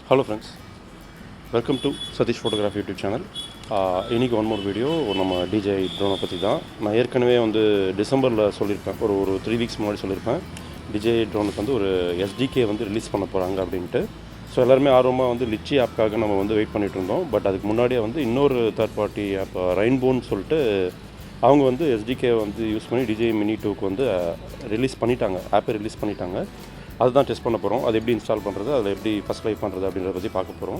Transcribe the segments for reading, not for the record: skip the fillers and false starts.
Hello friends, welcome to Sathish Photography YouTube channel. இன்னைக்கு one more video நம்ம DJI ட்ரோனை பற்றி தான். நான் ஏற்கனவே வந்து டிசம்பரில் சொல்லியிருப்பேன், ஒரு 3 வீக்ஸ் முன்னாடி சொல்லியிருப்பேன். DJI ட்ரோனுக்கு வந்து ஒரு SDK வந்து ரிலீஸ் பண்ண போகிறாங்க அப்படின்ட்டு. ஸோ எல்லாருமே ஆர்வமாக வந்து லிச்சி ஆப்காக நம்ம வந்து வெயிட் பண்ணிகிட்டு இருந்தோம். பட் அதுக்கு முன்னாடியே வந்து இன்னொரு தேர்ட் பார்ட்டி ஆப் ரெயின்போன்னு சொல்லிட்டு அவங்க வந்து SDK வந்து யூஸ் பண்ணி DJI Mini2க்கு வந்து ரிலீஸ் பண்ணிட்டாங்க, ஆப்பை ரிலீஸ் பண்ணிட்டாங்க. அதுதான் டெஸ்ட் பண்ண போகிறோம். அது எப்படி இன்ஸ்டால் பண்ணுறது, அதில் எப்படி ஃபஸ்ட் லைவ் பண்ணுறது அப்படின்றத பற்றி பார்க்க போகிறோம்.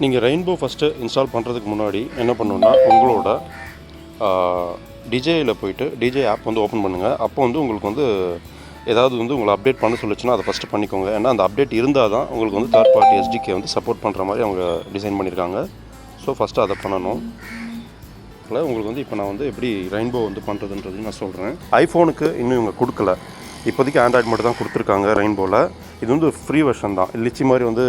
நீங்கள் ரெயின்போ ஃபஸ்ட்டு இன்ஸ்டால் பண்ணுறதுக்கு முன்னாடி என்ன பண்ணணுன்னா, உங்களோட DJIயில் போய்ட்டு DJI ஆப் வந்து ஓப்பன் பண்ணுங்கள். அப்போ வந்து உங்களுக்கு வந்து ஏதாவது வந்து உங்களை அப்டேட் பண்ண சொல்லிச்சுன்னா அதை ஃபஸ்ட்டு பண்ணிக்கோங்க. ஏன்னா அந்த அப்டேட் இருந்தால் தான் உங்களுக்கு வந்து தேர்ட் பார்ட்டி SDK வந்து சப்போர்ட் பண்ணுற மாதிரி அவங்க டிசைன் பண்ணியிருக்காங்க. ஸோ ஃபஸ்ட்டு அதை பண்ணணும். இல்லை உங்களுக்கு வந்து இப்போ நான் வந்து எப்படி ரெயின்போ வந்து பண்ணுறதுன்றது நான் சொல்கிறேன். ஐஃபோனுக்கு இன்னும் இவங்க கொடுக்கல, இப்போதைக்கு ஆண்ட்ராய்டு மட்டும் தான் கொடுத்துருக்காங்க ரெயின்போவில். இது வந்து ஒரு ஃப்ரீ வெர்ஷன் தான், லிச்சி மாதிரி வந்து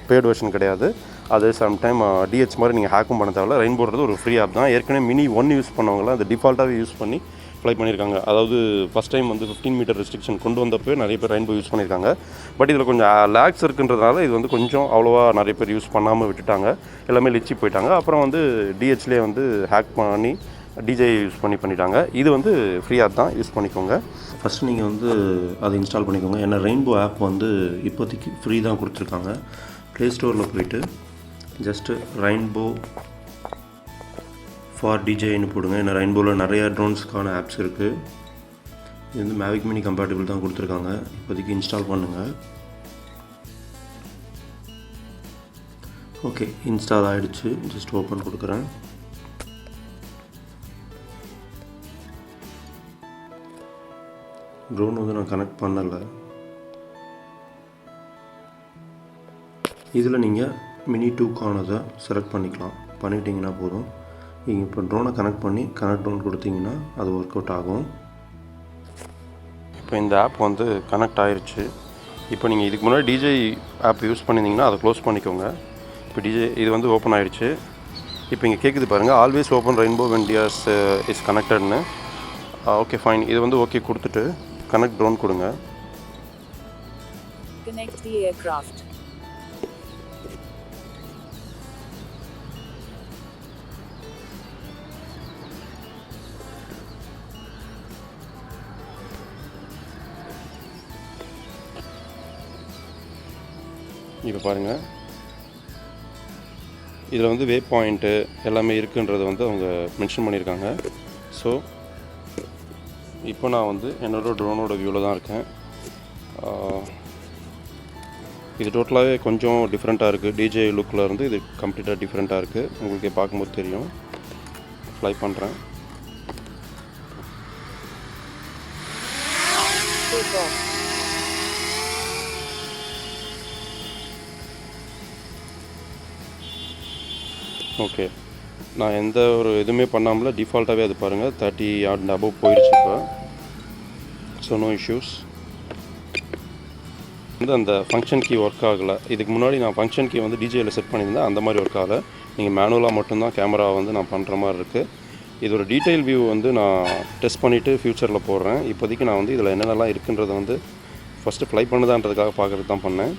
பெய்டு வெர்ஷன் கிடையாது. அது சம்டைம் DH மாதிரி நீங்கள் ஹேக்கும் பண்ண தேவையில்ல. ரெயின்போன்றது ஒரு ஃப்ரீ ஆப் தான். ஏற்கனவே Mini1 யூஸ் பண்ணவங்களாம் அது டிஃபால்ட்டாகவே யூஸ் பண்ணி ஃப்ளை பண்ணியிருக்காங்க. அதாவது ஃபஸ்ட் டைம் வந்து 15 மீட்டர் ரெஸ்ட்ரிக்ஷன் கொண்டு வந்தப்போ நிறைய பேர் ரெயின்போ யூஸ் பண்ணியிருக்காங்க. பட் இதில் கொஞ்சம் லேக்ஸ் இருக்குன்றதுனால இது வந்து கொஞ்சம் அவ்வளோவா நிறைய பேர் யூஸ் பண்ணாமல் விட்டுட்டாங்க, எல்லாமே லிச்சி போயிட்டாங்க. அப்புறம் வந்து DHலேயே வந்து ஹேக் பண்ணி DJI யூஸ் பண்ணிட்டாங்க. இது வந்து ஃப்ரீ ஆப் தான், யூஸ் பண்ணிக்கோங்க. ஃபஸ்ட்டு நீங்கள் வந்து அதை இன்ஸ்டால் பண்ணிக்கோங்க. ஏன்னா ரெயின்போ ஆப் வந்து இப்போதைக்கு ஃப்ரீ தான் கொடுத்துருக்காங்க. ப்ளே ஸ்டோரில் போய்ட்டு ஜஸ்ட்டு ரெயின்போ ஃபார் DJIன்னு போடுங்க. ஏன்னா ரெயின்போவில் நிறையா ட்ரோன்ஸுக்கான ஆப்ஸ் இருக்குது. இது வந்து மேவிக் மினி கம்பேட்டிபிள் தான் கொடுத்துருக்காங்க. இப்போதைக்கு இன்ஸ்டால் பண்ணுங்கள். ஓகே, இன்ஸ்டால் ஆகிடுச்சு. ஜஸ்ட் ஓப்பன் கொடுக்குறேன். ட்ரோன் வந்து நான் கனெக்ட் பண்ணலை. இதில் நீங்கள் Mini2க்கானதை செலக்ட் பண்ணிட்டீங்கன்னா போதும். நீங்கள் இப்போ ட்ரோனை கனெக்ட் பண்ணி கனெக்ட் ட்ரோன் கொடுத்தீங்கன்னா அது ஒர்க் அவுட் ஆகும். இப்போ இந்த ஆப் வந்து கனெக்ட் ஆகிருச்சு. இப்போ நீங்கள் இதுக்கு முன்னாடி DJI ஆப் யூஸ் பண்ணியிருந்தீங்கன்னா அதை க்ளோஸ் பண்ணிக்கோங்க. இப்போ இது வந்து ஓப்பன் ஆகிடுச்சு. இப்போ இங்கே கேட்குது பாருங்கள், always open rainbow when tears is கனெக்டட்னு. ஓகே ஃபைன், இது வந்து ஓகே கொடுத்துட்டு கனெக்ட் ட்ரோன் கொடுங்க. Connect the aircraft. இப்போ பாருங்கள், இதில் வந்து வே பாயிண்ட்டு எல்லாமே இருக்குன்றதை வந்து அவங்க மென்ஷன் பண்ணியிருக்காங்க. ஸோ இப்போ நான் வந்து என்னோடய ட்ரோனோட வியூவில் தான் இருக்கேன். இது டோட்டலாகவே கொஞ்சம் டிஃப்ரெண்ட்டாக இருக்குது. DJI லுக்கில் இருந்து இது கம்ப்ளீட்டாக டிஃப்ரெண்ட்டாக இருக்குது. உங்களுக்கே பார்க்கும்போது தெரியும். ஃப்ளை பண்ணுறேன். ஓகே, நான் எந்த ஒரு இதுவுமே பண்ணாமல் டிஃபால்ட்டாகவே அது பாருங்கள் 30 அண்ட் அபவ் போயிடுச்சு இப்போ. So no issues. வந்து அந்த ஃபங்க்ஷன் கீ ஒர்க் ஆகலை. இதுக்கு முன்னாடி நான் ஃபங்க்ஷன் கீ வந்து DJIயில் செட் பண்ணியிருந்தேன், அந்த மாதிரி ஒர்க் ஆகலை. நீங்கள் மேனுவலாக மட்டும்தான் கேமரா வந்து நான் பண்ணுற மாதிரி இருக்குது. இதோட டீட்டெயில் வியூ வந்து நான் டெஸ்ட் பண்ணிவிட்டு ஃப்யூச்சரில் போடுறேன். இப்போதைக்கு நான் வந்து இதில் என்னென்னலாம் இருக்குன்றதை வந்து ஃபஸ்ட்டு ஃப்ளை பண்ணுதான்றதுக்காக பார்க்குறது தான் பண்ணேன்.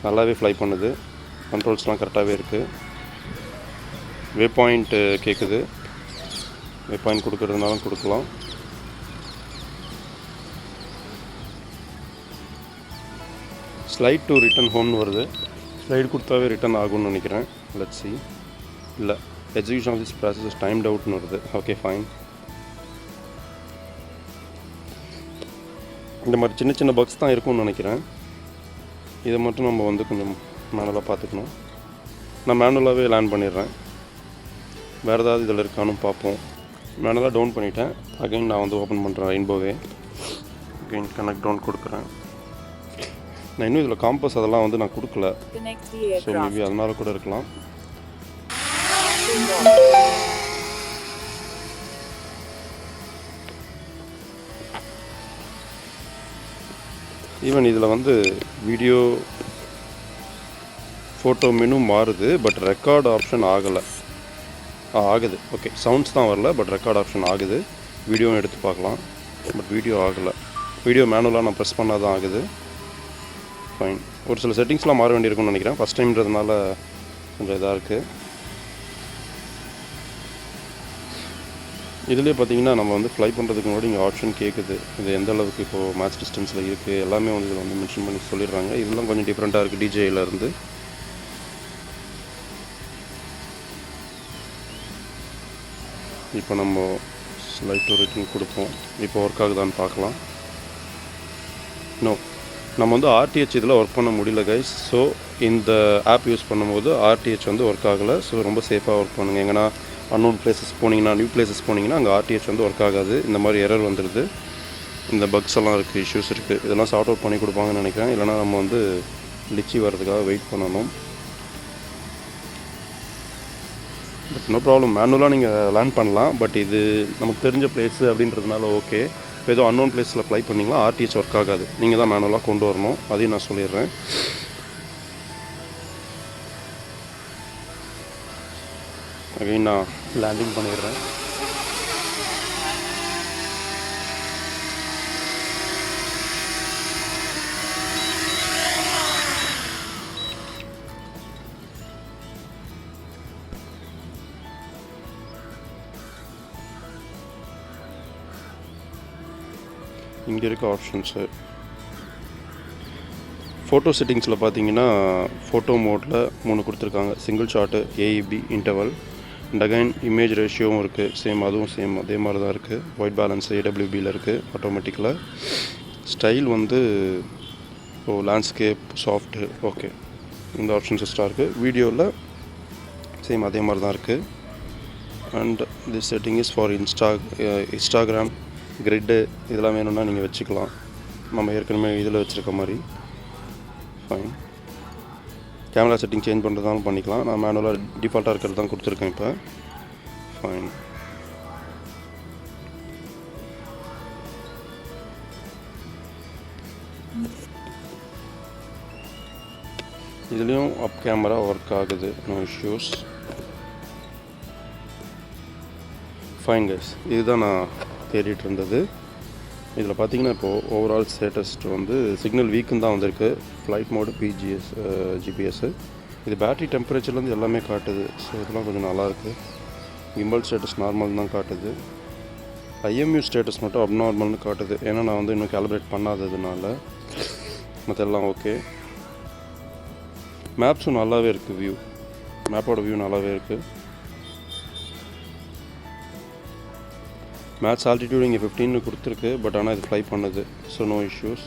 நல்லாவே ஃப்ளை பண்ணுது, கண்ட்ரோல்ஸ்லாம் கரெக்டாகவே இருக்குது. வே பாயிண்ட்டு கேட்குது, வே பாயிண்ட் கொடுக்குறதுனாலும் கொடுக்கலாம். ஸ்லைட் டு ரிட்டன் ஹோம்னு வருது. ஸ்லைடு கொடுத்தாவே ரிட்டன் ஆகும்னு நினைக்கிறேன். Let's see. இல்லை, execution of this process timed அவுட்னு வருது. Okay fine. இந்த மாதிரி சின்ன சின்ன பக்ஸ் தான் இருக்கும்னு நினைக்கிறேன். இதை மட்டும் நம்ம வந்து கொஞ்சம் மேனுவலாக பார்த்துக்கணும். நான் மேனுவலாகவே லேண்ட் பண்ணிடுறேன். வேறு ஏதாவது இதில் இருக்கானு பார்ப்போம். மேனுவலாக டவுன் பண்ணிவிட்டேன். அகைன் நான் வந்து ஓப்பன் பண்ணுறேன் ரெயின்போவே. அகைன் கனெக்ட் டவுன் கொடுக்குறேன். நான் இன்னும் இதில் காம்பஸ் அதெல்லாம் வந்து நான் கொடுக்கல. ஸோ மேபி அதனால கூட இருக்கலாம். ஈவன் இதில் வந்து வீடியோ ஃபோட்டோ மெனு மாறுது, பட் ரெக்கார்ட் ஆப்ஷன் ஆகலை. ஆகுது. ஓகே, சவுண்ட்ஸ் தான் வரல, பட் ரெக்கார்ட் ஆப்ஷன் ஆகுது. வீடியோவும் எடுத்து பார்க்கலாம், பட் வீடியோ ஆகலை. வீடியோ மேனுவலாக நான் ப்ரெஸ் பண்ணால் தான் ஆகுது. ஃபைன். ஒரு சில செட்டிங்ஸ்லாம் மாற வேண்டியிருக்கும்னு நினைக்கிறேன். ஃபஸ்ட் டைம்ன்றதுனால கொஞ்சம் இதாக இருக்குது. இதுலேயே பார்த்தீங்கன்னா நம்ம வந்து ஃப்ளை பண்ணுறதுக்கு முன்னாடி இங்கே ஆப்ஷன் கேட்குது. இது எந்த அளவுக்கு இப்போது மேட்ச் டிஸ்டன்ஸில் இருக்குது எல்லாமே வந்து இதில் வந்து மென்ஷன் பண்ணி சொல்லிடுறாங்க. இதெல்லாம் கொஞ்சம் டிஃப்ரெண்ட்டாக இருக்குது DJIலேருந்து. இப்போ நம்ம ஸ்லைட் டு ரேட்டிங் கொடுப்போம். இப்போ ஒர்க் ஆகுதான்னு பார்க்கலாம். நம்ம வந்து RTH இதில் ஒர்க் பண்ண முடியல கைஸ். ஸோ இந்த ஆப் யூஸ் பண்ணும்போது RTH வந்து ஒர்க் ஆகலை. ஸோ ரொம்ப சேஃபாக ஒர்க் பண்ணுங்கள். எங்கன்னா அன்னோன் பிளேசஸ் போனீங்கன்னா, நியூ பிளேசஸ் போனீங்கன்னா அங்கே RTH வந்து ஒர்க் ஆகாது. இந்த மாதிரி எரர் வந்துடுது. இந்த பக்ஸ் எல்லாம் இருக்குது, இஷ்யூஸ் இருக்குது. இதெல்லாம் சார்ட் அவுட் பண்ணி கொடுப்பாங்கன்னு நினைக்கிறேன். இல்லைனா நம்ம வந்து லிச்சி வர்றதுக்காக வெயிட் பண்ணணும். பட் நோ ப்ராப்ளம், மேனுவலாக நீங்கள் லேர்ன் பண்ணலாம். பட் இது நமக்கு தெரிஞ்ச பிளேஸு அப்படின்றதுனால ஓகே. இப்போ ஏதோ அன்னோன் பிளேஸில் ஃப்ளை பண்ணிங்களா RTH ஒர்க் ஆகாது. நீங்கள் தான் மேனுவலாக கொண்டு வரணும். அதையும் நான் சொல்லிடுறேன். அகைன் நான் லேண்டிங் பண்ணிடுறேன். இங்கே இருக்க ஆப்ஷன்ஸு ஃபோட்டோ செட்டிங்ஸில் பார்த்தீங்கன்னா ஃபோட்டோ மோடில் 3 கொடுத்துருக்காங்க. Single shot, AEB, interval, and again image ரேஷியோவும் இருக்குது. அதுவும் சேம் அதே மாதிரி தான் இருக்குது. ஒயிட் பேலன்ஸ் AWBயில் இருக்குது ஆட்டோமேட்டிக்கில். ஸ்டைல் வந்து லேண்ட்ஸ்கேப், சாஃப்ட்டு, ஓகே, இந்த ஆப்ஷன்ஸ் எக்ஸ்ட்ரா இருக்குது. வீடியோவில் சேம் அதே மாதிரி தான் இருக்குது. And this setting is for Instagram, grid இதெல்லாம் வேணும்னா நீங்கள் வச்சுக்கலாம். நம்ம ஏற்கனவே இதில் வச்சுருக்க மாதிரி. ஃபைன். கேமரா செட்டிங் சேஞ்ச் பண்ணுறதாலும் பண்ணிக்கலாம். நான் மேனுவலாக டிஃபால்ட்டாக இருக்கிறது தான் கொடுத்துருக்கேன் இப்போ. ஃபைன். இதுலேயும் அப் கேமரா ஒர்க் ஆகுது, நோ இஷ்யூஸ். ஃபைன் கைஸ், இதுதான் நான் தேடிட்டு இருந்தது. இதில் பார்த்தீங்கன்னா இப்போது ஓவரால் ஸ்டேட்டஸ்ட் வந்து சிக்னல் வீக்குன்னு தான் வந்திருக்கு. Flight mode, GPS. இது பேட்டரி டெம்பரேச்சர்லேருந்து எல்லாமே காட்டுது. ஸோ இதெல்லாம் கொஞ்சம் நல்லாயிருக்கு. கிம்பல் ஸ்டேட்டஸ் நார்மல் தான் காட்டுது. IMU ஸ்டேட்டஸ் மட்டும் அப்நார்மல்னு காட்டுது. ஏன்னா நான் வந்து இன்னும் கேலிப்ரேட் பண்ணாததுனால. மற்ற எல்லாம் ஓகே. மேப்ஸும் நல்லாவே இருக்குது. மேப்போட வியூ நல்லாவே இருக்குது. மேட்ச் ஆல்டிடியூட் இங்கே 15 கொடுத்துருக்கு. பட் ஆனால் இது ஃப்ளை பண்ணுது. So no issues.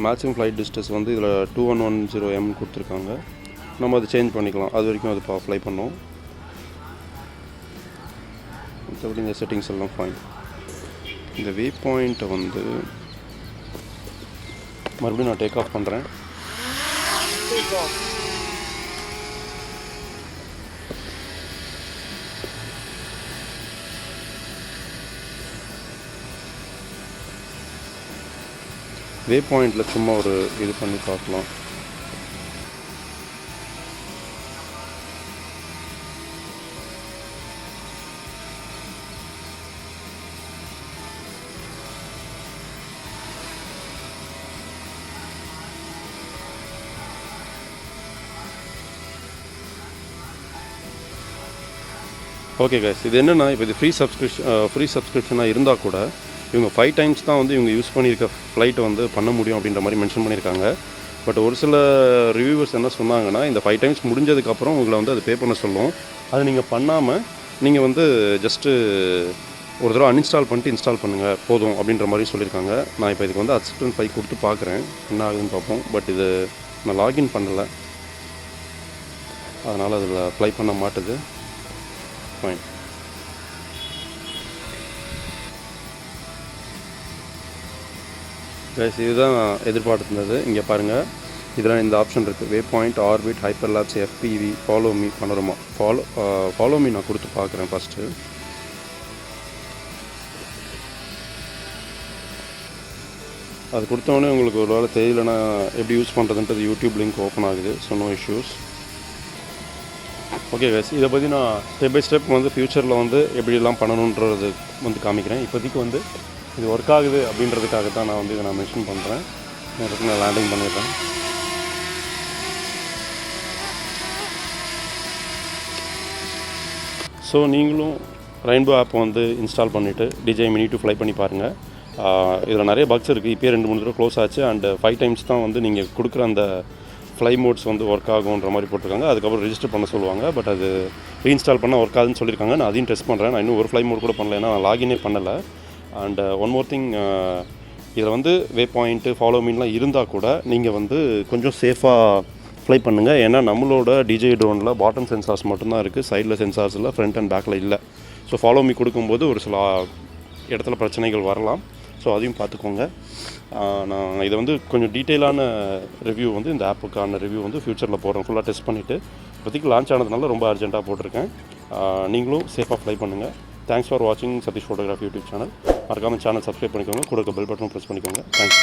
Maximum flight distance வந்து இதில் 2110 m கொடுத்துருக்காங்க. நம்ம அதை சேஞ்ச் பண்ணிக்கலாம். அது வரைக்கும் அது ஃப்ளை பண்ணோம். மற்றபடி இந்த செட்டிங்ஸ் எல்லாம் ஃபைன். இந்த வே பாயிண்ட்டை வந்து மறுபடியும் நான் டேக் ஆஃப் பண்ணுறேன். வே பாயிண்டில் சும்மா ஒரு இது பண்ணி பார்க்கலாம். ஓகே கைஸ், இது என்னென்னா இப்போ இது ஃப்ரீ சப்ஸ்கிரிப்ஷனாக இருந்தால் கூட இவங்க 5 times தான் வந்து இவங்க யூஸ் பண்ணியிருக்க ஃப்ளைட்டை வந்து பண்ண முடியும் அப்படின்ற மாதிரி மென்ஷன் பண்ணியிருக்காங்க. பட் ஒரு சில ரிவ்யூவர்ஸ் என்ன சொன்னாங்கன்னா, இந்த 5 times முடிஞ்சதுக்கப்புறம் உங்களை வந்து அது பே பண்ண சொல்லும். அது நீங்கள் பண்ணாமல் நீங்கள் வந்து ஜஸ்ட்டு ஒரு தடவை அன்இன்ஸ்டால் பண்ணிட்டு இன்ஸ்டால் பண்ணுங்கள் போதும் அப்படின்ற மாதிரி சொல்லியிருக்காங்க. நான் இப்போ இதுக்கு வந்து அக்செப்டன்ஸ் 5 கொடுத்து பார்க்குறேன், என்ன ஆகுதுன்னு பார்ப்போம். பட் இது நான் லாகின் பண்ணலை, அதனால் அதில் அப்ளை பண்ண மாட்டுது. ஃபைன். கைஸ், இதுதான் எதிர்பார்த்துருந்தது. இங்கே பாருங்கள், இதில் இந்த ஆப்ஷன் இருக்குது. Waypoint, orbit, hyperlapse, FPV, follow me, panorama. Follow me நான் கொடுத்து பார்க்குறேன் ஃபஸ்ட்டு. அது கொடுத்தோடனே உங்களுக்கு ஒரு வேளை தெரியலனா எப்படி யூஸ் பண்ணுறதுன்றது யூடியூப் லிங்க் ஓப்பன் ஆகுது. So no issues. Okay guys, இதை பற்றி நான் ஸ்டெப் பை ஸ்டெப் வந்து ஃப்யூச்சரில் வந்து எப்படிலாம் பண்ணணுன்றது வந்து காமிக்கிறேன். இப்போதைக்கு வந்து இது ஒர்க் ஆகுது அப்படின்றதுக்காக தான் நான் வந்து இதை நான் மென்ஷன் பண்ணுறேன். நான் லேண்டிங் பண்ணிடுறேன். ஸோ நீங்களும் ரெயின்போ ஆப்பை வந்து இன்ஸ்டால் பண்ணிவிட்டு DJI Mini2 ஃப்ளை பண்ணி பாருங்கள். இதில் நிறைய பக்ஸ் இருக்குது. இப்போயே 2-3 தடவை க்ளோஸ் ஆச்சு. அண்ட் 5 டைம்ஸ் தான் வந்து நீங்கள் கொடுக்குற அந்த ஃப்ளை மோட்ஸ் வந்து ஒர்க் ஆகுன்ற மாதிரி போட்டிருக்காங்க. அதுக்கப்புறம் ரெஜிஸ்டர் பண்ண சொல்லுவாங்க. பட் அது ரீஇன்ஸ்டால் பண்ணால் ஒர்க் ஆகுதுன்னு சொல்லியிருக்காங்க. நான் அதையும் டெஸ்ட் பண்ணுறேன். நான் இன்னும் ஒரு ஃப்ளை மோட் கூட பண்ணல, ஏன்னா நான் லாகினே பண்ணலை. அண்ட் ஒன் மோர் திங், இதில் வந்து வே பாயிண்ட்டு ஃபாலோ மீன்லாம் இருந்தால் கூட நீங்கள் வந்து கொஞ்சம் சேஃபாக ஃப்ளை பண்ணுங்கள். ஏன்னா நம்மளோட DJI ட்ரோனில் பாட்டம் சென்சார்ஸ் மட்டும்தான் இருக்குது, சைடில் சென்சார்ஸ் இல்லை, ஃப்ரண்ட் அண்ட் பேக்கில் இல்லை. ஸோ ஃபாலோ மீ கொடுக்கும்போது ஒரு சில இடத்துல பிரச்சனைகள் வரலாம். ஸோ அதையும் பார்த்துக்கோங்க. நான் இதை வந்து கொஞ்சம் டீட்டெயிலான ரிவ்யூ வந்து இந்த ஆப்புக்கான ரிவ்யூ வந்து ஃப்யூச்சரில் போடுறேன். ஃபுல்லாக டெஸ்ட் பண்ணிவிட்டு இப்போதைக்கு லான்ச் ஆனதுனால ரொம்ப அர்ஜென்ட்டாக போட்டிருக்கேன். நீங்களும் சேஃபாக ஃப்ளை பண்ணுங்கள். தேங்க்ஸ் ஃபார் வாட்சிங் சதீஷ் ஃபோட்டோகிராஃபி யூடியூப் சேனல். மறக்காமல் சேனல் சப்ஸ்கிரைப் பண்ணிக்கோங்க. கூட பெல் பட்டன் ப்ரெஸ் பண்ணிக்கோங்க. தேங்க்ஸ்.